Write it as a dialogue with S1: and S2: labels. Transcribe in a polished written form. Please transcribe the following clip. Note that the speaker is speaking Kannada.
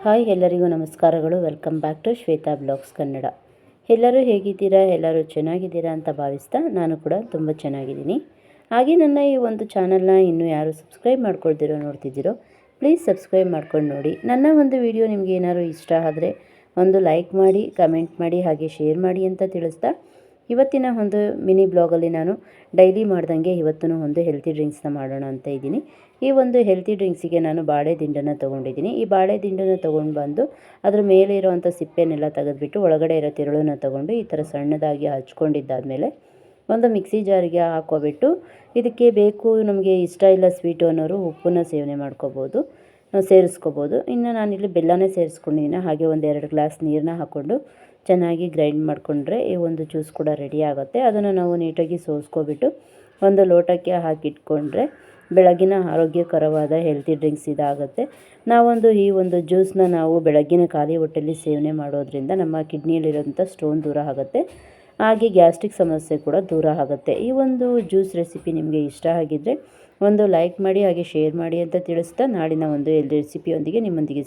S1: ಹಾಯ್ ಎಲ್ಲರಿಗೂ ನಮಸ್ಕಾರಗಳು. Welcome back to Shweta blogs Kannada. ಎಲ್ಲರೂ ಹೇಗಿದ್ದೀರಾ? ಎಲ್ಲರೂ ಚೆನ್ನಾಗಿದ್ದೀರಾ ಅಂತ ಭಾವಿಸ್ತಾ ನಾನು ಕೂಡ ತುಂಬ ಚೆನ್ನಾಗಿದ್ದೀನಿ. ಹಾಗೆ ನನ್ನ ಈ ಒಂದು ಚಾನಲ್ನ ಇನ್ನೂ ಯಾರು ಸಬ್ಸ್ಕ್ರೈಬ್ ಮಾಡ್ಕೊಳ್ದಿರೋ ನೋಡ್ತಿದ್ದೀರೋ ಪ್ಲೀಸ್ ಸಬ್ಸ್ಕ್ರೈಬ್ ಮಾಡ್ಕೊಂಡು ನೋಡಿ. ನನ್ನ ಒಂದು ವಿಡಿಯೋ ನಿಮಗೆ ಏನಾದ್ರು ಇಷ್ಟ ಆದರೆ ಒಂದು ಲೈಕ್ ಮಾಡಿ, ಕಮೆಂಟ್ ಮಾಡಿ, ಹಾಗೆ ಶೇರ್ ಮಾಡಿ ಅಂತ ತಿಳಿಸ್ತಾ ಇವತ್ತಿನ ಒಂದು ಮಿನಿ ಬ್ಲಾಗಲ್ಲಿ ನಾನು ಡೈಲಿ ಮಾಡ್ದಂಗೆ ಇವತ್ತೂ ಒಂದು ಹೆಲ್ತಿ ಡ್ರಿಂಕ್ಸ್ನ ಮಾಡೋಣ ಅಂತ ಇದ್ದೀನಿ. ಈ ಒಂದು ಹೆಲ್ತಿ ಡ್ರಿಂಕ್ಸಿಗೆ ನಾನು ಬಾಳೆ ದಿಂಡನ್ನು ತೊಗೊಂಡಿದ್ದೀನಿ. ಈ ಬಾಳೆ ದಿಂಡನ್ನು ತೊಗೊಂಡು ಬಂದು ಅದ್ರ ಮೇಲೆ ಇರೋವಂಥ ಸಿಪ್ಪೆನೆಲ್ಲ ತೆಗೆದುಬಿಟ್ಟು ಒಳಗಡೆ ಇರೋ ತಿರುಳನ್ನು ತೊಗೊಂಡು ಈ ಥರ ಸಣ್ಣದಾಗಿ ಹಚ್ಕೊಂಡಿದ್ದಾದಮೇಲೆ ಒಂದು ಮಿಕ್ಸಿ ಜಾರಿಗೆ ಹಾಕ್ಕೊಬಿಟ್ಟು ಇದಕ್ಕೆ ಬೇಕು ನಮಗೆ ಇಷ್ಟ ಇಲ್ಲ ಸ್ವೀಟು ಅನ್ನೋರು ಉಪ್ಪನ್ನ ಸೇವನೆ ಮಾಡ್ಕೋಬೋದು, ಸೇರಿಸ್ಕೋಬೋದು. ಇನ್ನು ನಾನಿಲ್ಲಿ ಬೆಲ್ಲನೇ ಸೇರಿಸ್ಕೊಂಡಿದ್ದೀನಿ. ಹಾಗೆ ಒಂದು 2 ಗ್ಲಾಸ್ ನೀರನ್ನ ಹಾಕ್ಕೊಂಡು ಚೆನ್ನಾಗಿ ಗ್ರೈಂಡ್ ಮಾಡಿಕೊಂಡ್ರೆ ಈ ಒಂದು ಜ್ಯೂಸ್ ಕೂಡ ರೆಡಿ ಆಗುತ್ತೆ. ಅದನ್ನು ನಾವು ನೀಟಾಗಿ ಸೋಸ್ಕೊಬಿಟ್ಟು ಒಂದು ಲೋಟಕ್ಕೆ ಹಾಕಿಟ್ಕೊಂಡ್ರೆ ಬೆಳಗಿನ ಆರೋಗ್ಯಕರವಾದ ಹೆಲ್ತಿ ಡ್ರಿಂಕ್ಸ್ ಇದಾಗುತ್ತೆ. ಈ ಒಂದು ಜ್ಯೂಸನ್ನ ನಾವು ಬೆಳಗ್ಗಿನ ಖಾಲಿ ಹೊಟ್ಟೆಯಲ್ಲಿ ಸೇವನೆ ಮಾಡೋದ್ರಿಂದ ನಮ್ಮ ಕಿಡ್ನಿಯಲ್ಲಿರೋಂಥ ಸ್ಟೋನ್ ದೂರ ಆಗುತ್ತೆ, ಹಾಗೆ ಗ್ಯಾಸ್ಟ್ರಿಕ್ ಸಮಸ್ಯೆ ಕೂಡ ದೂರ ಆಗುತ್ತೆ. ಈ ಒಂದು ಜ್ಯೂಸ್ ರೆಸಿಪಿ ನಿಮಗೆ ಇಷ್ಟ ಆಗಿದ್ದರೆ ಒಂದು ಲೈಕ್ ಮಾಡಿ, ಹಾಗೆ ಶೇರ್ ಮಾಡಿ ಅಂತ ತಿಳಿಸ್ತಾ ನಾಳಿನ ಒಂದು ಹೆಲ್ದಿ ರೆಸಿಪಿಯೊಂದಿಗೆ ನಿಮ್ಮೊಂದಿಗೆ